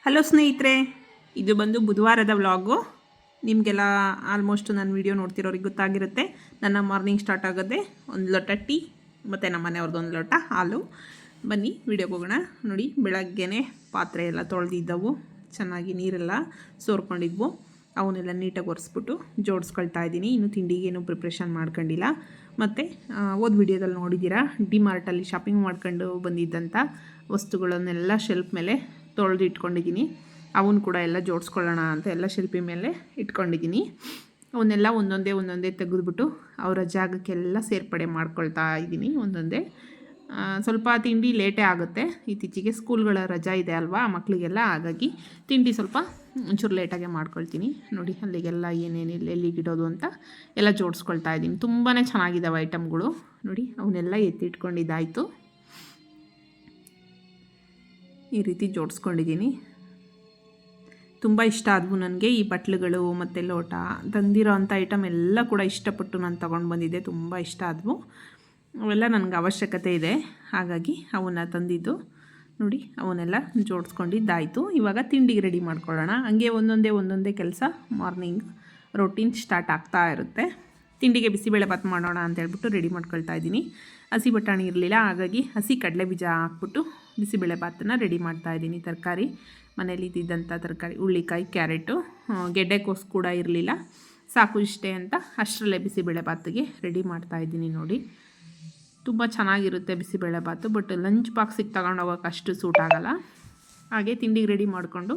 Hello ಸ್ನೇಹಿತರೆ, ಇದು ಬಂದು ಬುಧವಾರದ ವ್ಲಾಗು. ನಿಮಗೆಲ್ಲ ಆಲ್ಮೋಸ್ಟ್ ನನ್ನ ವೀಡಿಯೋ ನೋಡ್ತಿರೋರಿಗೆ ಗೊತ್ತಾಗಿರುತ್ತೆ. ನನ್ನ ಮಾರ್ನಿಂಗ್ ಸ್ಟಾರ್ಟ್ ಆಗೋದೆ ಒಂದು ಲೋಟ ಟೀ ಮತ್ತು ನಮ್ಮ ಮನೆಯವ್ರದ್ದು ಒಂದು ಲೋಟ ಹಾಲು. ಬನ್ನಿ ವೀಡಿಯೋಗೆ ಹೋಗೋಣ. ನೋಡಿ, ಬೆಳಗ್ಗೆನೇ ಪಾತ್ರೆ ಎಲ್ಲ ತೊಳೆದಿದ್ದವು, ಚೆನ್ನಾಗಿ ನೀರೆಲ್ಲ ಸೋರ್ಕೊಂಡಿದ್ವು. ಅವನ್ನೆಲ್ಲ ನೀಟಾಗಿ ಒರೆಸ್ಬಿಟ್ಟು ಜೋಡಿಸ್ಕೊಳ್ತಾ ಇದ್ದೀನಿ. ಇನ್ನು ತಿಂಡಿಗೇನು ಪ್ರಿಪ್ರೇಷನ್ ಮಾಡ್ಕೊಂಡಿಲ್ಲ. ಮತ್ತು ಓದ್ ವಿಡಿಯೋದಲ್ಲಿ ನೋಡಿದ್ದೀರಾ, ಡಿಮಾರ್ಟಲ್ಲಿ ಶಾಪಿಂಗ್ ಮಾಡ್ಕೊಂಡು ಬಂದಿದ್ದಂಥ ವಸ್ತುಗಳನ್ನೆಲ್ಲ ಶೆಲ್ಫ್ ಮೇಲೆ ತೊಳೆದು ಇಟ್ಕೊಂಡಿದ್ದೀನಿ. ಅವನು ಕೂಡ ಎಲ್ಲ ಜೋಡಿಸ್ಕೊಳ್ಳೋಣ ಅಂತ ಎಲ್ಲ ಶಿಲ್ಪಿ ಮೇಲೆ ಇಟ್ಕೊಂಡಿದ್ದೀನಿ. ಅವನ್ನೆಲ್ಲ ಒಂದೊಂದೇ ತೆಗೆದುಬಿಟ್ಟು ಅವರ ಜಾಗಕ್ಕೆಲ್ಲ ಸೇರ್ಪಡೆ ಮಾಡ್ಕೊಳ್ತಾ ಇದ್ದೀನಿ ಒಂದೊಂದೇ. ಸ್ವಲ್ಪ ತಿಂಡಿ ಲೇಟೇ ಆಗುತ್ತೆ. ಇತ್ತೀಚೆಗೆ ಸ್ಕೂಲ್ಗಳ ರಜಾ ಇದೆ ಅಲ್ವಾ ಮಕ್ಕಳಿಗೆಲ್ಲ, ಹಾಗಾಗಿ ತಿಂಡಿ ಸ್ವಲ್ಪ ಒಂಚೂರು ಲೇಟಾಗೆ ಮಾಡ್ಕೊಳ್ತೀನಿ. ನೋಡಿ, ಅಲ್ಲಿಗೆಲ್ಲ ಏನೇನಿಲ್ಲ ಎಲ್ಲಿಗಿಡೋದು ಅಂತ ಎಲ್ಲ ಜೋಡಿಸ್ಕೊಳ್ತಾ ಇದ್ದೀನಿ. ತುಂಬಾ ಚೆನ್ನಾಗಿದ್ದಾವೆ ಐಟಮ್ಗಳು. ನೋಡಿ, ಅವನ್ನೆಲ್ಲ ಎತ್ತಿಟ್ಕೊಂಡಿದ್ದಾಯಿತು. ಈ ರೀತಿ ಜೋಡಿಸ್ಕೊಂಡಿದ್ದೀನಿ. ತುಂಬ ಇಷ್ಟ ಆದವು ನನಗೆ ಈ ಬಟ್ಲುಗಳು ಮತ್ತು ಲೋಟ. ತಂದಿರೋ ಅಂಥ ಐಟಮ್ ಎಲ್ಲ ಕೂಡ ಇಷ್ಟಪಟ್ಟು ನಾನು ತೊಗೊಂಡು ಬಂದಿದ್ದೆ. ತುಂಬ ಇಷ್ಟ ಆದವು. ಅವೆಲ್ಲ ನನಗೆ ಅವಶ್ಯಕತೆ ಇದೆ, ಹಾಗಾಗಿ ಅವನ್ನ ತಂದಿದ್ದು. ನೋಡಿ, ಅವನ್ನೆಲ್ಲ ಜೋಡಿಸ್ಕೊಂಡಿದ್ದಾಯಿತು. ಇವಾಗ ತಿಂಡಿಗೆ ರೆಡಿ ಮಾಡ್ಕೊಳ್ಳೋಣ. ಹಂಗೆ ಒಂದೊಂದೇ ಕೆಲಸ ಮಾರ್ನಿಂಗ್ ರೊಟೀನ್ ಸ್ಟಾರ್ಟ್ ಆಗ್ತಾ ಇರುತ್ತೆ. ತಿಂಡಿಗೆ ಬಿಸಿಬೇಳೆಭಾತ್ ಮಾಡೋಣ ಅಂತ ಹೇಳ್ಬಿಟ್ಟು ರೆಡಿ ಮಾಡ್ಕೊಳ್ತಾ ಇದ್ದೀನಿ. ಹಸಿ ಬಟಾಣಿ ಇರಲಿಲ್ಲ, ಹಾಗಾಗಿ ಹಸಿ ಕಡಲೆ ಬೀಜ ಹಾಕ್ಬಿಟ್ಟು ಬಿಸಿಬೇಳೆಭಾತನ್ನು ರೆಡಿ ಮಾಡ್ತಾಯಿದ್ದೀನಿ. ತರಕಾರಿ ಮನೇಲಿ ಇದ್ದಿದ್ದಂಥ ತರಕಾರಿ, ಹುಳ್ಳಿಕಾಯಿ, ಕ್ಯಾರೆಟು, ಗೆಡ್ಡೆಕೋಸು ಕೂಡ ಇರಲಿಲ್ಲ. ಸಾಕು ಇಷ್ಟೇ ಅಂತ ಅಷ್ಟರಲ್ಲೇ ಬಿಸಿಬೇಳೆಭಾತಿಗೆ ರೆಡಿ ಮಾಡ್ತಾಯಿದ್ದೀನಿ. ನೋಡಿ, ತುಂಬ ಚೆನ್ನಾಗಿರುತ್ತೆ ಬಿಸಿಬೇಳೆಭಾತು. ಬಟ್ ಲಂಚ್ ಬಾಕ್ಸಿಗೆ ತಗೊಂಡು ಹೋಗೋಕೆ ಅಷ್ಟು ಸೂಟ್ ಆಗೋಲ್ಲ. ಹಾಗೆ ತಿಂಡಿಗೆ ರೆಡಿ ಮಾಡಿಕೊಂಡು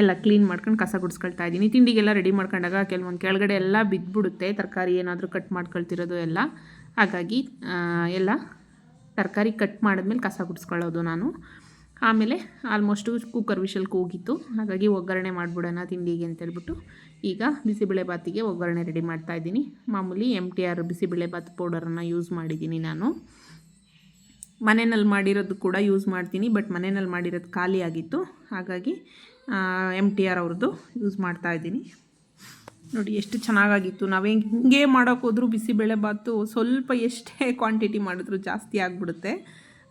ಎಲ್ಲ ಕ್ಲೀನ್ ಮಾಡ್ಕೊಂಡು ಕಸ ಗುಡಿಸ್ಕೊಳ್ತಾ ಇದ್ದೀನಿ. ತಿಂಡಿಗೆಲ್ಲ ರೆಡಿ ಮಾಡ್ಕೊಂಡಾಗ ಕೆಲವೊಂದು ಕೆಳಗಡೆ ಎಲ್ಲ ಬಿದ್ದುಬಿಡುತ್ತೆ, ತರಕಾರಿ ಏನಾದರೂ ಕಟ್ ಮಾಡ್ಕೊಳ್ತಿರೋದು ಎಲ್ಲ. ಹಾಗಾಗಿ ಎಲ್ಲ ತರಕಾರಿ ಕಟ್ ಮಾಡಿದ್ಮೇಲೆ ಕಸ ಗುಡಿಸ್ಕೊಳ್ಳೋದು ನಾನು. ಆಮೇಲೆ ಆಲ್ಮೋಸ್ಟು ಕುಕ್ಕರ್ ವಿಷಲ್ ಕೂಗಿತ್ತು, ಹಾಗಾಗಿ ಒಗ್ಗರಣೆ ಮಾಡಿಬಿಡೋಣ ತಿಂಡಿಗೆ ಅಂತೇಳ್ಬಿಟ್ಟು ಈಗ ಬಿಸಿಬೇಳೆಭಾತಿಗೆ ಒಗ್ಗರಣೆ ರೆಡಿ ಮಾಡ್ತಾಯಿದ್ದೀನಿ. ಮಾಮೂಲಿ MTR ಬಿಸಿಬೇಳೆಭಾತ್ ಪೌಡರನ್ನು ಯೂಸ್ ಮಾಡಿದ್ದೀನಿ ನಾನು. ಮನೆಯಲ್ಲಿ ಮಾಡಿರೋದು ಕೂಡ ಯೂಸ್ ಮಾಡ್ತೀನಿ, ಬಟ್ ಮನೆಯಲ್ಲಿ ಮಾಡಿರೋದು ಖಾಲಿ ಆಗಿತ್ತು, ಹಾಗಾಗಿ MTR ಅವ್ರದ್ದು ಯೂಸ್ ಮಾಡ್ತಾಯಿದ್ದೀನಿ. ನೋಡಿ, ಎಷ್ಟು ಚೆನ್ನಾಗಾಗಿತ್ತು. ನಾವು ಹಿಂಗೆ ಮಾಡೋಕ್ಕೋದ್ರೂ ಬಿಸಿಬೇಳೆಭಾತು ಸ್ವಲ್ಪ ಎಷ್ಟೇ ಕ್ವಾಂಟಿಟಿ ಮಾಡಿದ್ರು ಜಾಸ್ತಿ ಆಗಿಬಿಡುತ್ತೆ.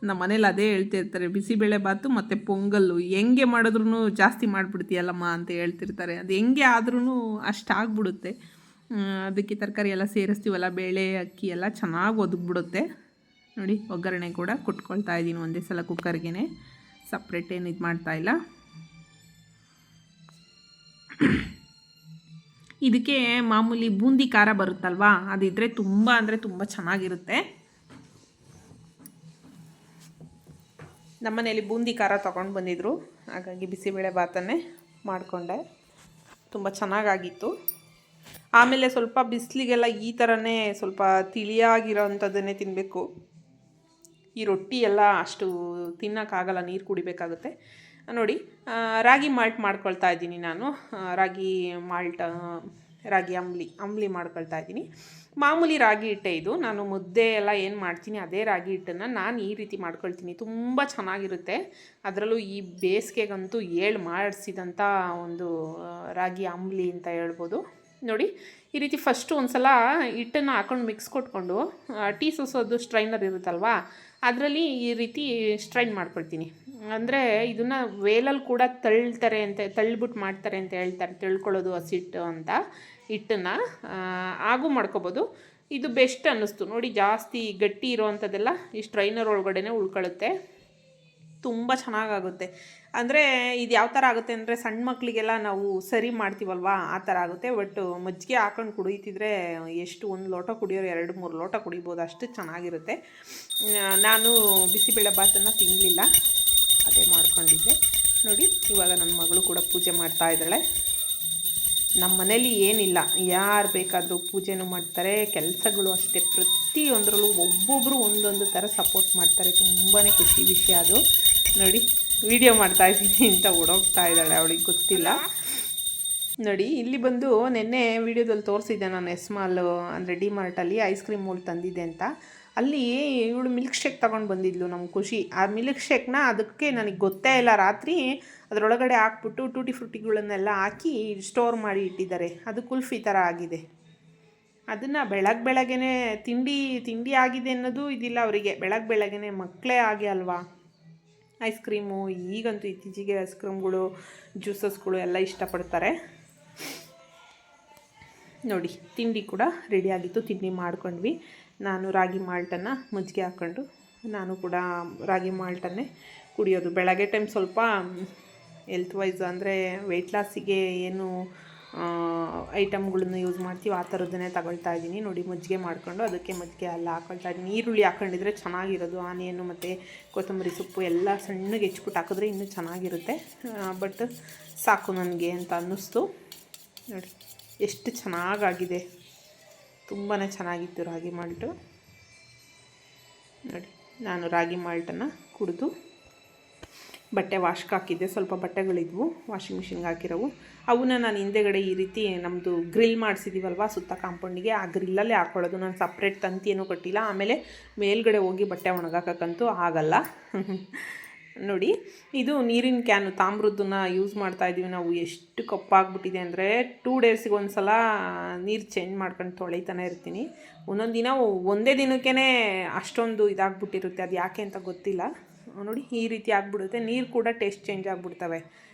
ನಮ್ಮ ಮನೇಲಿ ಅದೇ ಹೇಳ್ತಿರ್ತಾರೆ, ಬಿಸಿಬೇಳೆಭಾತು ಮತ್ತು ಪೊಂಗಲ್ಲು ಹೆಂಗೆ ಮಾಡಿದ್ರೂ ಜಾಸ್ತಿ ಮಾಡಿಬಿಡ್ತೀಯಲ್ಲಮ್ಮ ಅಂತ ಹೇಳ್ತಿರ್ತಾರೆ. ಅದು ಹೆಂಗೆ ಆದ್ರೂ ಅಷ್ಟಾಗ್ಬಿಡುತ್ತೆ. ಅದಕ್ಕೆ ತರಕಾರಿ ಎಲ್ಲ ಸೇರಿಸ್ತೀವಲ್ಲ, ಬೇಳೆ ಅಕ್ಕಿ ಎಲ್ಲ ಚೆನ್ನಾಗಿ ಒದಗಿಬಿಡುತ್ತೆ. ನೋಡಿ, ಒಗ್ಗರಣೆ ಕೂಡ ಕುಟ್ಕೊಳ್ತಾ ಇದ್ದೀನಿ ಒಂದೇ ಸಲ ಕುಕ್ಕರ್ಗೆ, ಸಪ್ರೇಟ್ ಏನು ಇದು ಮಾಡ್ತಾಯಿಲ್ಲ. ಇದಕ್ಕೆ ಮಾಮೂಲಿ ಬೂಂದಿ ಖಾರ ಬರುತ್ತಲ್ವಾ, ಅದಿದ್ದರೆ ತುಂಬ ಅಂದರೆ ತುಂಬ ಚೆನ್ನಾಗಿರುತ್ತೆ. ನಮ್ಮನೇಲಿ ಬೂಂದಿ ಖಾರ ತೊಗೊಂಡು ಬಂದಿದ್ದರು, ಹಾಗಾಗಿ ಬಿಸಿಬೇಳೆಭಾತನ್ನೇ ಮಾಡಿಕೊಂಡೆ. ತುಂಬ ಚೆನ್ನಾಗಾಗಿತ್ತು. ಆಮೇಲೆ ಸ್ವಲ್ಪ ಬಿಸಿಲಿಗೆಲ್ಲ ಈ ಥರನೇ ಸ್ವಲ್ಪ ತಿಳಿಯಾಗಿರೋ ಅಂಥದ್ದನ್ನೇ ತಿನ್ನಬೇಕು. ಈ ರೊಟ್ಟಿ ಎಲ್ಲ ಅಷ್ಟು ತಿನ್ನೋಕ್ಕಾಗಲ್ಲ, ನೀರು ಕುಡಿಬೇಕಾಗುತ್ತೆ. ನೋಡಿ, ರಾಗಿ ಮಾಲ್ಟ್ ಮಾಡ್ಕೊಳ್ತಾ ಇದ್ದೀನಿ ನಾನು. ರಾಗಿ ಅಂಬ್ಲಿ ಮಾಡ್ಕೊಳ್ತಾ ಇದ್ದೀನಿ. ಮಾಮೂಲಿ ರಾಗಿ ಹಿಟ್ಟೆ ಇದು. ನಾನು ಮುದ್ದೆ ಎಲ್ಲ ಏನು ಮಾಡ್ತೀನಿ ಅದೇ ರಾಗಿ ಹಿಟ್ಟನ್ನು ನಾನು ಈ ರೀತಿ ಮಾಡ್ಕೊಳ್ತೀನಿ. ತುಂಬ ಚೆನ್ನಾಗಿರುತ್ತೆ. ಅದರಲ್ಲೂ ಈ ಬೇಸಿಗೆಗಂತೂ ಮಾಡಿಸಿದಂಥ ಒಂದು ರಾಗಿ ಅಂಬ್ಲಿ ಅಂತ ಹೇಳ್ಬೋದು. ನೋಡಿ, ಈ ರೀತಿ ಫಸ್ಟು ಒಂದು ಸಲ ಹಿಟ್ಟನ್ನು ಹಾಕೊಂಡು ಮಿಕ್ಸ್ ಕೊಟ್ಕೊಂಡು ಟೀ ಸೋಸೋದು ಸ್ಟ್ರೈನರ್ ಇರುತ್ತಲ್ವ, ಅದರಲ್ಲಿ ಈ ರೀತಿ ಸ್ಟ್ರೈನ್ ಮಾಡ್ಕೊಳ್ತೀನಿ. ಅಂದರೆ ಇದನ್ನು ವೇಲಲ್ಲಿ ಕೂಡ ತಳ್ಳಿಬಿಟ್ಟು ಮಾಡ್ತಾರೆ ಅಂತ ಹೇಳ್ತಾರೆ, ತಿಳ್ಕೊಳ್ಳೋದು ಹಸಿಟ್ಟು ಅಂತ ಹಿಟ್ಟನ್ನು ಹಾಗೂ ಮಾಡ್ಕೊಬೋದು. ಇದು ಬೆಸ್ಟ್ ಅನ್ನಿಸ್ತು. ನೋಡಿ, ಜಾಸ್ತಿ ಗಟ್ಟಿ ಇರೋವಂಥದ್ದೆಲ್ಲ ಈ ಸ್ಟ್ರೈನರ್ ಒಳಗಡೆ ಉಳ್ಕೊಳ್ಳುತ್ತೆ. ತುಂಬ ಚೆನ್ನಾಗಾಗುತ್ತೆ. ಅಂದರೆ ಇದು ಯಾವ ಥರ ಆಗುತ್ತೆ ಅಂದರೆ, ಸಣ್ಣ ಮಕ್ಕಳಿಗೆಲ್ಲ ನಾವು ಸರಿ ಮಾಡ್ತೀವಲ್ವ ಆ ಥರ ಆಗುತ್ತೆ. ಬಟ್ ಮಜ್ಜಿಗೆ ಹಾಕೊಂಡು ಕುಡಿತಿದ್ರೆ ಎಷ್ಟು ಒಂದು ಲೋಟ ಕುಡಿಯೋರು 2-3 ಲೋಟ ಕುಡಿಬೋದು, ಅಷ್ಟು ಚೆನ್ನಾಗಿರುತ್ತೆ. ನಾನು ಬಿಸಿಬೇಳೆಭಾತನ್ನು ತಿನ್ನಲಿಲ್ಲ, ಅದೇ ಮಾಡ್ಕೊಂಡಿದ್ದೆ. ನೋಡಿ, ಇವಾಗ ನನ್ನ ಮಗಳು ಕೂಡ ಪೂಜೆ ಮಾಡ್ತಾ ಇದ್ದಾಳೆ. ನಮ್ಮ ಮನೇಲಿ ಏನಿಲ್ಲ, ಯಾರು ಬೇಕಾದರೂ ಪೂಜೆನೂ ಮಾಡ್ತಾರೆ, ಕೆಲಸಗಳು ಅಷ್ಟೇ. ಪ್ರತಿಯೊಂದರಲ್ಲೂ ಒಬ್ಬೊಬ್ಬರು ಒಂದೊಂದು ಥರ ಸಪೋರ್ಟ್ ಮಾಡ್ತಾರೆ. ತುಂಬಾ ಖುಷಿ ವಿಷಯ ಅದು. ನೋಡಿ, ವಿಡಿಯೋ ಮಾಡ್ತಾಯಿದ್ದೀನಿ ಅಂತ ಓಡೋಗ್ತಾ ಇದ್ದಾಳೆ, ಅವಳಿಗೆ ಗೊತ್ತಿಲ್ಲ. ನೋಡಿ, ಇಲ್ಲಿ ಬಂದು ನೆನ್ನೆ ವೀಡಿಯೋದಲ್ಲಿ ತೋರಿಸಿದ್ದೆ ನಾನು, ಎಸ್ಮಾಲ್ ಅಂದರೆ ಡಿಮಾರ್ಟಲ್ಲಿ ಐಸ್ ಕ್ರೀಮ್ ಮೂಲ್ ತಂದಿದ್ದೆ ಅಂತ. ಅಲ್ಲಿ ಇವಳು ಮಿಲ್ಕ್ ಶೇಕ್ ತೊಗೊಂಡು ಬಂದಿದ್ಲು, ನಮ್ಗೆ ಖುಷಿ. ಆ ಮಿಲ್ಕ್ ಶೇಕ್ನ ಅದಕ್ಕೆ ನನಗೆ ಗೊತ್ತೇ ಇಲ್ಲ, ರಾತ್ರಿ ಅದರೊಳಗಡೆ ಹಾಕ್ಬಿಟ್ಟು ಟೂಟಿ ಫ್ರೂಟಿಗಳನ್ನೆಲ್ಲ ಹಾಕಿ ಸ್ಟೋರ್ ಮಾಡಿ ಇಟ್ಟಿದ್ದಾರೆ. ಅದು ಕುಲ್ಫಿ ಥರ ಆಗಿದೆ. ಅದನ್ನು ಬೆಳಗ್ಗೆನೇ ತಿಂಡಿ ಆಗಿದೆ ಅನ್ನೋದು ಇದಿಲ್ಲ ಅವರಿಗೆ. ಬೆಳಗ್ಗೆನೇ ಮಕ್ಕಳೇ ಆಗಿ ಅಲ್ವಾ, ಐಸ್ ಕ್ರೀಮು ಈಗಂತೂ ಇತ್ತೀಚೆಗೆ ಐಸ್ ಕ್ರೀಮ್ಗಳು ಜ್ಯೂಸಸ್ಗಳು ಎಲ್ಲ ಇಷ್ಟಪಡ್ತಾರೆ. ನೋಡಿ ತಿಂಡಿ ಕೂಡ ರೆಡಿಯಾಗಿತ್ತು, ತಿಂಡಿ ಮಾಡ್ಕೊಂಡ್ವಿ. ನಾನು ರಾಗಿ ಮಾಲ್ಟನ್ನು ಮಜ್ಜಿಗೆ ಹಾಕ್ಕೊಂಡು ನಾನು ಕೂಡ ರಾಗಿ ಮಾಲ್ಟನ್ನೇ ಕುಡಿಯೋದು. ಬೆಳಗ್ಗೆ ಟೈಮ್ ಸ್ವಲ್ಪ ಹೆಲ್ತ್ ವೈಸ್ ಅಂದರೆ ವೆಯ್ಟ್ ಲಾಸಿಗೆ ಏನು ಐಟಮ್ಗಳನ್ನ ಯೂಸ್ ಮಾಡ್ತೀವಿ ಆ ಥರದ್ದನ್ನೇ ತಗೊಳ್ತಾ ಇದ್ದೀನಿ. ನೋಡಿ ಮಜ್ಜಿಗೆ ಮಾಡಿಕೊಂಡು ಅದಕ್ಕೆ ಮಜ್ಜಿಗೆ ಎಲ್ಲ ಹಾಕ್ಕೊಳ್ತಾ ಇದ್ದೀನಿ. ಈರುಳ್ಳಿ ಹಾಕ್ಕೊಂಡಿದ್ರೆ ಚೆನ್ನಾಗಿರೋದು. ಆನಿಯನ್ನು ಮತ್ತು ಕೊತ್ತಂಬರಿ ಸೊಪ್ಪು ಎಲ್ಲ ಸಣ್ಣಗೆ ಹೆಚ್ಚಿಬಿಟ್ಟು ಹಾಕಿದ್ರೆ ಇನ್ನೂ ಚೆನ್ನಾಗಿರುತ್ತೆ. ಬಟ್ ಸಾಕು ನನಗೆ ಅಂತ ಅನ್ನಿಸ್ತು. ನೋಡಿ ಎಷ್ಟು ಚೆನ್ನಾಗಾಗಿದೆ, ತುಂಬಾ ಚೆನ್ನಾಗಿತ್ತು ರಾಗಿ ಮಾಲ್ಟು. ನೋಡಿ ನಾನು ರಾಗಿ ಮಾಲ್ಟನ್ನು ಕುಡಿದು ಬಟ್ಟೆ ವಾಶ್ಗೆ ಹಾಕಿದ್ದೆ. ಸ್ವಲ್ಪ ಬಟ್ಟೆಗಳಿದ್ವು ವಾಷಿಂಗ್ ಮಿಷಿನ್ಗೆ ಹಾಕಿರೋವು. ಅವನ್ನ ನಾನು ಹಿಂದೆಗಡೆ ಈ ರೀತಿ ನಮ್ಮದು ಗ್ರಿಲ್ ಮಾಡಿಸಿದ್ದೀವಲ್ವ ಸುತ್ತ ಕಾಂಪೌಂಡಿಗೆ, ಆ ಗ್ರಿಲ್ಲಲ್ಲೇ ಹಾಕ್ಕೊಳ್ಳೋದು. ನಾನು ಸಪ್ರೇಟ್ ತಂತಿ ಏನೂ ಕಟ್ಟಿಲ್ಲ. ಆಮೇಲೆ ಮೇಲ್ಗಡೆ ಹೋಗಿ ಬಟ್ಟೆ ಒಣಗಾಕಕ್ಕಂತೂ ಆಗಲ್ಲ. ನೋಡಿ ಇದು ನೀರಿನ ಕ್ಯಾನು ತಾಮ್ರದ್ದನ್ನ ಯೂಸ್ ಮಾಡ್ತಾಯಿದ್ದೀವಿ ನಾವು. ಎಷ್ಟು ಕಪ್ಪಾಗ್ಬಿಟ್ಟಿದೆ ಅಂದರೆ 2 ಡೇಸಿಗೆ ಒಂದು ಸಲ ನೀರು ಚೇಂಜ್ ಮಾಡ್ಕೊಂಡು ತೊಳಿತಾನೆ ಇರ್ತೀನಿ. ಒಂದೊಂದು ದಿನ ಒಂದೇ ದಿನಕ್ಕೇ ಅಷ್ಟೊಂದು ಇದಾಗ್ಬಿಟ್ಟಿರುತ್ತೆ, ಅದು ಯಾಕೆ ಅಂತ ಗೊತ್ತಿಲ್ಲ. ನೋಡಿ ಈ ರೀತಿ ಆಗಿಬಿಡುತ್ತೆ. ನೀರು ಕೂಡ ಟೇಸ್ಟ್ ಚೇಂಜ್ ಆಗಿಬಿಡ್ತವೆ.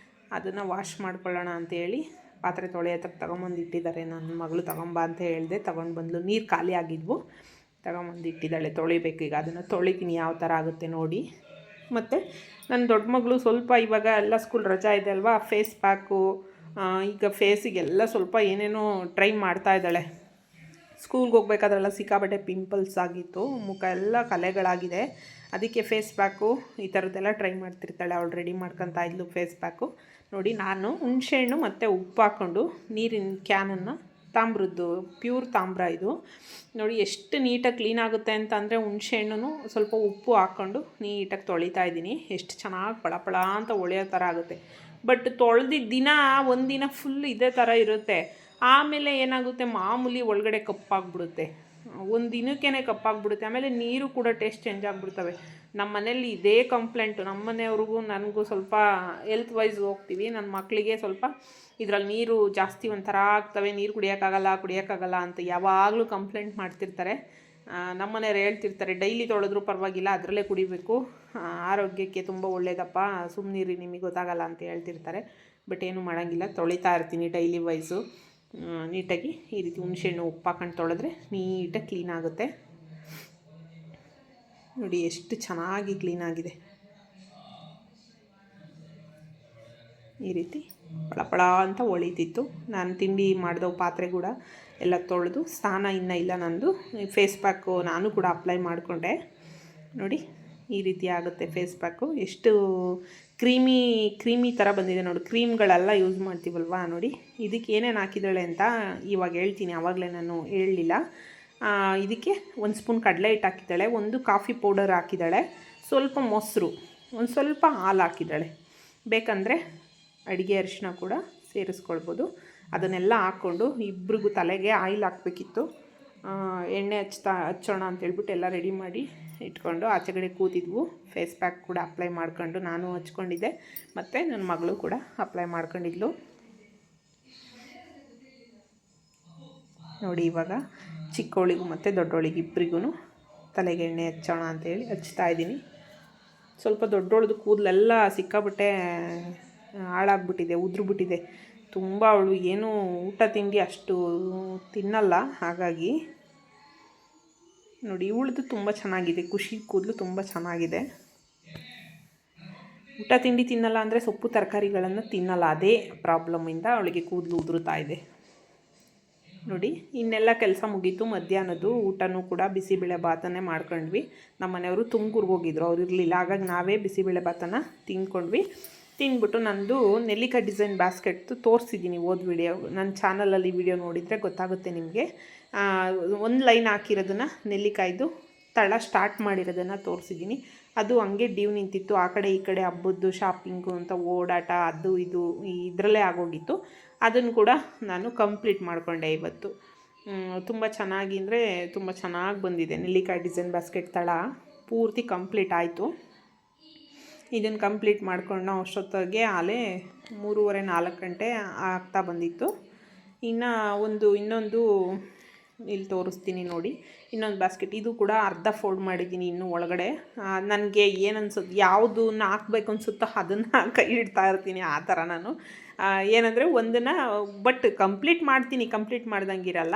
ಅದನ್ನು ವಾಶ್ ಮಾಡ್ಕೊಳ್ಳೋಣ ಅಂತೇಳಿ ಪಾತ್ರೆ ತೊಳೆಯೋತಕ್ಕೆ ತೊಗೊಂಬಂದು ಇಟ್ಟಿದ್ದಾರೆ. ನನ್ನ ಮಗಳು ತೊಗೊಂಬ ಅಂತ ಹೇಳಿದೆ, ತೊಗೊಂಡು ಬಂದಳು. ನೀರು ಖಾಲಿ ಆಗಿದ್ವು, ತೊಗೊಂಬಂದು ಇಟ್ಟಿದ್ದಾಳೆ. ತೊಳಿಬೇಕು ಈಗ, ಅದನ್ನು ತೊಳಿತೀನಿ ಯಾವ ಥರ ಆಗುತ್ತೆ ನೋಡಿ. ಮತ್ತು ನನ್ನ ದೊಡ್ಡ ಮಗಳು ಸ್ವಲ್ಪ ಇವಾಗ ಎಲ್ಲ ಸ್ಕೂಲ್ ರಜಾ ಇದೆ ಅಲ್ವಾ, ಫೇಸ್ ಪ್ಯಾಕು ಈಗ ಫೇಸಿಗೆಲ್ಲ ಸ್ವಲ್ಪ ಏನೇನೋ ಟ್ರೈ ಮಾಡ್ತಾಯಿದ್ದಾಳೆ. ಸ್ಕೂಲ್ಗೆ ಹೋಗ್ಬೇಕಾದ್ರೆಲ್ಲ ಸಿಕ್ಕಾಬಟ್ಟೆ ಪಿಂಪಲ್ಸ್ ಆಗಿತ್ತು, ಮುಖ ಎಲ್ಲ ಕಲೆಗಳಾಗಿದೆ. ಅದಕ್ಕೆ ಫೇಸ್ ಪ್ಯಾಕು ಈ ಥರದ್ದೆಲ್ಲ ಟ್ರೈ ಮಾಡ್ತಿರ್ತಾಳೆ. ಅವಳು ರೆಡಿ ಮಾಡ್ಕೊತಾ ಇದ್ಲು ಫೇಸ್ ಪ್ಯಾಕು. ನೋಡಿ ನಾನು ಹುಣಸೆಹಣ್ಣು ಮತ್ತು ಉಪ್ಪು ಹಾಕ್ಕೊಂಡು ನೀರಿನ ಕ್ಯಾನನ್ನು, ತಾಮ್ರದ್ದು ಪ್ಯೂರ್ ತಾಮ್ರ ಇದು, ನೋಡಿ ಎಷ್ಟು ನೀಟಾಗಿ ಕ್ಲೀನ್ ಆಗುತ್ತೆ ಅಂತ ಅಂದರೆ ಹುಣಸೆಹಣ್ಣು ಸ್ವಲ್ಪ ಉಪ್ಪು ಹಾಕ್ಕೊಂಡು ನೀಟಾಗಿ ತೊಳಿತಾ ಇದ್ದೀನಿ. ಎಷ್ಟು ಚೆನ್ನಾಗಿ ಪಳಪಳ ಅಂತ ಹೊಳೆಯೋ ಥರ ಆಗುತ್ತೆ. ಬಟ್ ತೊಳೆದಿದ್ದ ದಿನ ಒಂದಿನ ಫುಲ್ ಇದೇ ಥರ ಇರುತ್ತೆ. ಆಮೇಲೆ ಏನಾಗುತ್ತೆ, ಮಾಮೂಲಿ ಒಳಗಡೆ ಕಪ್ಪಾಗ್ಬಿಡುತ್ತೆ. ಒಂದು ದಿನಕ್ಕೇ ಕಪ್ಪಾಗ್ಬಿಡುತ್ತೆ. ಆಮೇಲೆ ನೀರು ಕೂಡ ಟೇಸ್ಟ್ ಚೇಂಜ್ ಆಗಿಬಿಡ್ತವೆ. ನಮ್ಮ ಮನೇಲಿ ಇದೇ ಕಂಪ್ಲೇಂಟು. ನಮ್ಮ ಮನೆಯವ್ರಿಗೂ ನನಗೂ ಸ್ವಲ್ಪ ಹೆಲ್ತ್ ವೈಸ್ ಹೋಗ್ತೀವಿ. ನನ್ನ ಮಕ್ಕಳಿಗೆ ಸ್ವಲ್ಪ ಇದರಲ್ಲಿ ನೀರು ಜಾಸ್ತಿ ಒಂಥರ ಆಗ್ತವೆ, ನೀರು ಕುಡಿಯೋಕ್ಕಾಗಲ್ಲ ಅಂತ ಯಾವಾಗಲೂ ಕಂಪ್ಲೇಂಟ್ ಮಾಡ್ತಿರ್ತಾರೆ. ನಮ್ಮ ಮನೆಯವ್ರು ಹೇಳ್ತಿರ್ತಾರೆ, ಡೈಲಿ ತೊಳೆದ್ರೂ ಪರವಾಗಿಲ್ಲ, ಅದರಲ್ಲೇ ಕುಡಿಬೇಕು, ಆರೋಗ್ಯಕ್ಕೆ ತುಂಬ ಒಳ್ಳೆಯದಪ್ಪ, ಸುಮ್ಮನಿರಿ ನಿಮಗೆ ಗೊತ್ತಾಗಲ್ಲ ಅಂತ ಹೇಳ್ತಿರ್ತಾರೆ. ಬಟ್ ಏನು ಮಾಡೋಂಗಿಲ್ಲ, ತೊಳಿತಾ ಇರ್ತೀನಿ ಡೈಲಿ ವೈಸು. ನೀಟಾಗಿ ಈ ರೀತಿ ಹುಣಸೆಹಣ್ಣು ಉಪ್ಪು ಹಾಕೊಂಡು ತೊಳೆದ್ರೆ ನೀಟಾಗಿ ಕ್ಲೀನ್ ಆಗುತ್ತೆ. ನೋಡಿ ಎಷ್ಟು ಚೆನ್ನಾಗಿ ಕ್ಲೀನಾಗಿದೆ. ಈ ರೀತಿ ಪಳಪಳ ಅಂತ ಹೊಳಿತಿತ್ತು. ನಾನು ತಿಂಡಿ ಮಾಡಿದವು ಪಾತ್ರೆ ಕೂಡ ಎಲ್ಲ ತೊಳೆದು, ಸ್ನಾನ ಇನ್ನೂ ಇಲ್ಲ ನಂದು. ಫೇಸ್ ಪ್ಯಾಕು ನಾನು ಕೂಡ ಅಪ್ಲೈ ಮಾಡಿಕೊಂಡೆ. ನೋಡಿ ಈ ರೀತಿ ಆಗುತ್ತೆ ಫೇಸ್ ಪ್ಯಾಕು. ಎಷ್ಟು ಕ್ರೀಮಿ ಥರ ಬಂದಿದೆ ನೋಡಿ. ಕ್ರೀಮ್ಗಳೆಲ್ಲ ಯೂಸ್ ಮಾಡ್ತೀವಲ್ವ. ನೋಡಿ ಇದಕ್ಕೆ ಏನೇನು ಹಾಕಿದ್ದಾಳೆ ಅಂತ ಇವಾಗ ಹೇಳ್ತೀನಿ, ಆವಾಗಲೇ ನಾನು ಹೇಳಲಿಲ್ಲ. ಇದಕ್ಕೆ 1 ಸ್ಪೂನ್ ಕಡಲೆ ಹಿಟ್ಟು ಹಾಕಿದ್ದಾಳೆ, 1 ಕಾಫಿ ಪೌಡರ್ ಹಾಕಿದ್ದಾಳೆ, ಸ್ವಲ್ಪ ಮೊಸರು, ಒಂದು ಸ್ವಲ್ಪ ಹಾಲು ಹಾಕಿದ್ದಾಳೆ. ಬೇಕಂದರೆ ಅಡುಗೆ ಅರಿಶಿನ ಕೂಡ ಸೇರಿಸ್ಕೊಳ್ಬೋದು. ಅದನ್ನೆಲ್ಲ ಹಾಕ್ಕೊಂಡು ಇಬ್ರಿಗೂ ತಲೆಗೆ ಆಯಿಲ್ ಹಾಕಬೇಕಿತ್ತು. ಎಣ್ಣೆ ಹಚ್ಚೋಣ ಅಂತೇಳ್ಬಿಟ್ಟು ಎಲ್ಲ ರೆಡಿ ಮಾಡಿ ಇಟ್ಕೊಂಡು ಆಚೆಗಡೆ ಕೂತಿದ್ವು. ಫೇಸ್ ಪ್ಯಾಕ್ ಕೂಡ ಅಪ್ಲೈ ಮಾಡ್ಕೊಂಡು ನಾನು ಹಚ್ಕೊಂಡಿದ್ದೆ, ಮತ್ತು ನನ್ನ ಮಗಳು ಕೂಡ ಅಪ್ಲೈ ಮಾಡ್ಕೊಂಡಿದ್ಲು. ನೋಡಿ ಇವಾಗ ಚಿಕ್ಕವಳಿಗೂ ಮತ್ತು ದೊಡ್ಡವಳಿಗೆ ಇಬ್ಬರಿಗೂ ತಲೆಗೆ ಎಣ್ಣೆ ಹಚ್ಚೋಣ ಅಂತೇಳಿ ಹಚ್ತಾ ಇದ್ದೀನಿ. ಸ್ವಲ್ಪ ದೊಡ್ಡವಳದು ಕೂದಲೆಲ್ಲ ಸಿಕ್ಕಾಬಿಟ್ಟೆ ಹಾಳಾಗ್ಬಿಟ್ಟಿದೆ, ಉದ್ರುಬಿಟ್ಟಿದೆ ತುಂಬ. ಅವಳು ಏನೂ ಊಟ ತಿಂಡಿ ಅಷ್ಟು ತಿನ್ನಲ್ಲ, ಹಾಗಾಗಿ ನೋಡಿ ಇವಳದು ತುಂಬ ಚೆನ್ನಾಗಿದೆ. ಖುಷಿ ಕೂದಲು ತುಂಬ ಚೆನ್ನಾಗಿದೆ. ಊಟ ತಿಂಡಿ ತಿನ್ನಲ್ಲ ಅಂದರೆ ಸೊಪ್ಪು ತರಕಾರಿಗಳನ್ನು ತಿನ್ನಲ್ಲ, ಅದೇ ಪ್ರಾಬ್ಲಮ್ಮಿಂದ ಅವಳಿಗೆ ಕೂದಲು ಉದುರುತ್ತಾ ಇದೆ. ನೋಡಿ ಇನ್ನೆಲ್ಲ ಕೆಲಸ ಮುಗೀತು. ಮಧ್ಯಾಹ್ನದ್ದು ಊಟನೂ ಕೂಡ ಬಿಸಿಬೇಳೆ ಬಾತನ್ನೇ ಮಾಡ್ಕೊಂಡ್ವಿ. ನಮ್ಮ ಮನೆಯವರು ತುಮಕೂರ್ಗೆ ಹೋಗಿದ್ರು, ಅವ್ರು ಇರಲಿಲ್ಲ. ಹಾಗಾಗಿ ನಾವೇ ಬಿಸಿಬೇಳೆ ಬಾತನ್ನು ತಿಂದ್ಕೊಂಡ್ವಿ. ತಿಂದ್ಬಿಟ್ಟು ನಂದು ನೆಲ್ಲಿಕಾಯಿ ಡಿಸೈನ್ ಬ್ಯಾಸ್ಕೆಟ್ ತೋರಿಸಿದ್ದೀನಿ ಹೋದ ವಿಡಿಯೋ. ನನ್ನ ಚಾನಲಲ್ಲಿ ವಿಡಿಯೋ ನೋಡಿದರೆ ಗೊತ್ತಾಗುತ್ತೆ ನಿಮಗೆ. 1 ಲೈನ್ ಹಾಕಿರೋದನ್ನು, ನೆಲ್ಲಿಕಾಯ್ದು ತಳ ಸ್ಟಾರ್ಟ್ ಮಾಡಿರೋದನ್ನು ತೋರಿಸಿದ್ದೀನಿ. ಅದು ಹಂಗೆ ಡ್ಯೂ ನಿಂತಿತ್ತು. ಆ ಕಡೆ ಈ ಕಡೆ ಹಬ್ಬದ್ದು ಶಾಪಿಂಗು ಅಂತ ಓಡಾಟ ಅದು ಇದು ಇದರಲ್ಲೇ ಆಗೋಗಿತ್ತು. ಅದನ್ನು ಕೂಡ ನಾನು ಕಂಪ್ಲೀಟ್ ಮಾಡಿಕೊಂಡೆ ಇವತ್ತು. ತುಂಬ ಚೆನ್ನಾಗಿ ಅಂದರೆ ತುಂಬ ಚೆನ್ನಾಗಿ ಬಂದಿದೆ. ನೆಲ್ಲಿಕಾಯಿ ಡಿಸೈನ್ ಬ್ಯಾಸ್ಕೆಟ್ ತಳ ಪೂರ್ತಿ ಕಂಪ್ಲೀಟ್ ಆಯಿತು. ಇದನ್ನು ಕಂಪ್ಲೀಟ್ ಮಾಡ್ಕೊಂಡು ಅಷ್ಟೊತ್ತಿಗೆ ಆಲೇ 3:30-4 ಗಂಟೆ ಆಗ್ತಾ ಬಂದಿತ್ತು. ಇನ್ನೊಂದು ಇಲ್ಲಿ ತೋರಿಸ್ತೀನಿ ನೋಡಿ. ಇನ್ನೊಂದು ಬಾಸ್ಕೆಟ್, ಇದು ಕೂಡ ಅರ್ಧ ಫೋಲ್ಡ್ ಮಾಡಿದ್ದೀನಿ ಇನ್ನೂ ಒಳಗಡೆ. ನನಗೆ ಏನು ಅನ್ಸುತ್ತೆ, ಯಾವುದನ್ನ ಹಾಕ್ಬೇಕು ಅನಿಸುತ್ತೋ ಅದನ್ನು ಕೈ ಇಡ್ತಾ ಇರ್ತೀನಿ. ಆ ಥರ ನಾನು ಏನಂದರೆ ಒಂದನ್ನು ಬಟ್ ಕಂಪ್ಲೀಟ್ ಮಾಡ್ದಂಗಿರಲ್ಲ.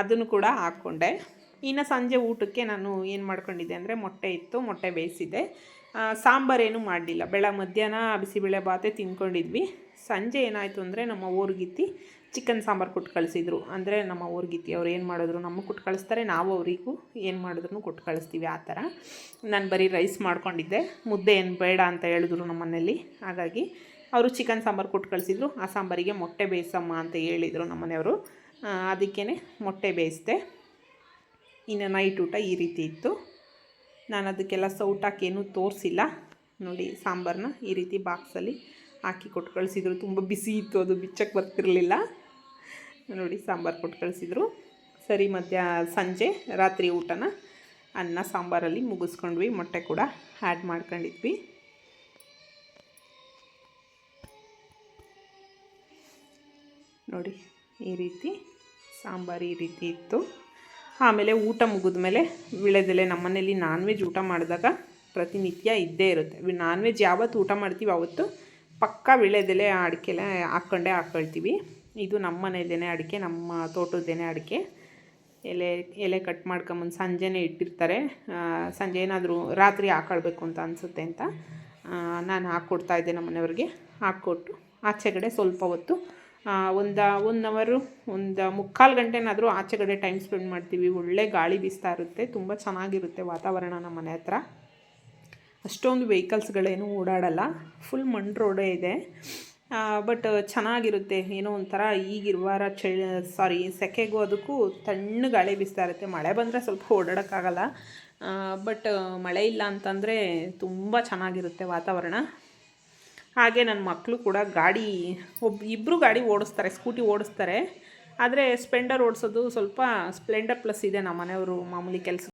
ಅದನ್ನು ಕೂಡ ಹಾಕ್ಕೊಂಡೆ. ಇನ್ನು ಸಂಜೆ ಊಟಕ್ಕೆ ನಾನು ಏನು ಮಾಡ್ಕೊಂಡಿದ್ದೆ ಅಂದರೆ ಮೊಟ್ಟೆ ಇತ್ತು, ಮೊಟ್ಟೆ ಬೇಯಿಸಿದ್ದೆ. ಸಾಂಬಾರೇನು ಮಾಡಲಿಲ್ಲ. ಮಧ್ಯಾಹ್ನ ಬಿಸಿಬೇಳೆ ಬಾತೆ ತಿಂದ್ಕೊಂಡಿದ್ವಿ. ಸಂಜೆ ಏನಾಯಿತು ಅಂದರೆ ನಮ್ಮ ಊರ್ಗಿತ್ತಿ ಚಿಕನ್ ಸಾಂಬಾರು ಕೊಟ್ಟು ಕಳಿಸಿದ್ರು. ಅಂದರೆ ನಮ್ಮ ಊರ್ಗಿತ್ತಿ ಅವ್ರು ಏನು ಮಾಡಿದ್ರು, ನಮಗೆ ಕೊಟ್ಟು ಕಳಿಸ್ತಾರೆ, ನಾವು ಅವರಿಗೂ ಏನು ಮಾಡಿದ್ರು ಕೊಟ್ಟು ಕಳಿಸ್ತೀವಿ, ಆ ಥರ. ನಾನು ಬರೀ ರೈಸ್ ಮಾಡ್ಕೊಂಡಿದ್ದೆ, ಮುದ್ದೆ ಏನು ಬೇಡ ಅಂತ ಹೇಳಿದ್ರು ನಮ್ಮ ಮನೇಲಿ. ಹಾಗಾಗಿ ಅವರು ಚಿಕನ್ ಸಾಂಬಾರು ಕೊಟ್ಟು ಕಳಿಸಿದ್ರು. ಆ ಸಾಂಬಾರಿಗೆ ಮೊಟ್ಟೆ ಬೇಯಿಸಮ್ಮ ಅಂತ ಹೇಳಿದರು ನಮ್ಮ ಮನೆಯವರು. ಅದಕ್ಕೇ ಮೊಟ್ಟೆ ಬೇಯಿಸಿದೆ. ಇನ್ನು ನೈಟ್ ಊಟ ಈ ರೀತಿ ಇತ್ತು. ನಾನು ಅದಕ್ಕೆಲ್ಲ ಸೌಟಾಕೇನೂ ತೋರಿಸಿಲ್ಲ ನೋಡಿ. ಸಾಂಬಾರನ್ನ ಈ ರೀತಿ ಬಾಕ್ಸಲ್ಲಿ ಹಾಕಿ ಕೊಟ್ಟು ಕಳಿಸಿದ್ರು. ತುಂಬ ಬಿಸಿ ಇತ್ತು, ಅದು ಬಿಚ್ಚಕ್ಕೆ ಬರ್ತಿರಲಿಲ್ಲ ನೋಡಿ. ಸಾಂಬಾರು ಕೊಟ್ಟು ಕಳಿಸಿದ್ರು. ಸರಿ, ಸಂಜೆ ರಾತ್ರಿ ಊಟನ ಅನ್ನ ಸಾಂಬಾರಲ್ಲಿ ಮುಗಿಸ್ಕೊಂಡ್ವಿ. ಮೊಟ್ಟೆ ಕೂಡ ಆ್ಯಡ್ ಮಾಡ್ಕೊಂಡಿದ್ವಿ ನೋಡಿ. ಈ ರೀತಿ ಸಾಂಬಾರು ಈ ರೀತಿ ಇತ್ತು. ಆಮೇಲೆ ಊಟ ಮುಗಿದ್ಮೇಲೆ ವೀಳ್ಯದೆಲೆ, ನಮ್ಮ ಮನೇಲಿ ನಾನ್ ವೆಜ್ ಊಟ ಮಾಡಿದಾಗ ಪ್ರತಿನಿತ್ಯ ಇದ್ದೇ ಇರುತ್ತೆ. ನಾನ್ ವೆಜ್ ಯಾವತ್ತು ಊಟ ಮಾಡ್ತೀವಿ ಆವತ್ತು ಪಕ್ಕಾ ವೀಳ್ಯದೆಲೆ ಅಡಿಕೆಲೆ ಹಾಕ್ಕೊಳ್ತೀವಿ. ಇದು ನಮ್ಮ ಮನೆಯಲ್ಲೇ ಅಡಿಕೆ, ನಮ್ಮ ತೋಟದ್ದೇನೆ ಅಡಿಕೆ. ಎಲೆ ಕಟ್ ಮಾಡ್ಕೊಂಬಂದು ಸಂಜೆನೇ ಇಟ್ಟಿರ್ತಾರೆ. ಸಂಜೆ ಏನಾದರೂ ರಾತ್ರಿ ಹಾಕೊಳ್ಬೇಕು ಅಂತ ಅನಿಸುತ್ತೆ ಅಂತ ನಾನು ಹಾಕ್ಕೊಡ್ತಾಯಿದ್ದೆ ನಮ್ಮ ಮನೆಯವ್ರಿಗೆ. ಹಾಕ್ಕೊಟ್ಟು ಆಚೆಗಡೆ ಸ್ವಲ್ಪ ಹೊತ್ತು ಒಂದು 1 ಅವರು, ಒಂದು 3/4 ಗಂಟೆನಾದರೂ ಆಚೆಗಡೆ ಟೈಮ್ ಸ್ಪೆಂಡ್ ಮಾಡ್ತೀವಿ. ಒಳ್ಳೆ ಗಾಳಿ ಬೀಸ್ತಾ ಇರುತ್ತೆ, ತುಂಬ ಚೆನ್ನಾಗಿರುತ್ತೆ ವಾತಾವರಣ ನಮ್ಮ ಮನೆ ಹತ್ರ. ಅಷ್ಟೊಂದು ವೆಹಿಕಲ್ಸ್ಗಳೇನು ಓಡಾಡಲ್ಲ, ಫುಲ್ ಮಣ್ಣು ರೋಡೇ ಇದೆ. ಬಟ್ ಚೆನ್ನಾಗಿರುತ್ತೆ. ಏನೋ ಒಂಥರ ಈಗಿರುವಾರ ಸೆಕೆಗೂ ಅದಕ್ಕೂ ತಣ್ಣಗೆ ಗಾಳಿ ಬೀಸ್ತಾ ಇರುತ್ತೆ. ಮಳೆ ಬಂದರೆ ಸ್ವಲ್ಪ ಓಡಾಡೋಕ್ಕಾಗಲ್ಲ, ಬಟ್ ಮಳೆ ಇಲ್ಲ ಅಂತಂದರೆ ತುಂಬ ಚೆನ್ನಾಗಿರುತ್ತೆ ವಾತಾವರಣ. ಹಾಗೆ ನನ್ನ ಮಕ್ಕಳು ಕೂಡ ಇಬ್ಬರು ಗಾಡಿ ಓಡಿಸ್ತಾರೆ, ಸ್ಕೂಟಿ ಓಡಿಸ್ತಾರೆ. ಆದರೆ ಸ್ಪ್ಲೆಂಡರ್ ಓಡಿಸೋದು ಸ್ವಲ್ಪ, ಸ್ಪ್ಲೆಂಡರ್ ಪ್ಲಸ್ ಇದೆ ನಮ್ಮ ಮನೆಯವರು ಮಾಮೂಲಿ ಕೆಲಸ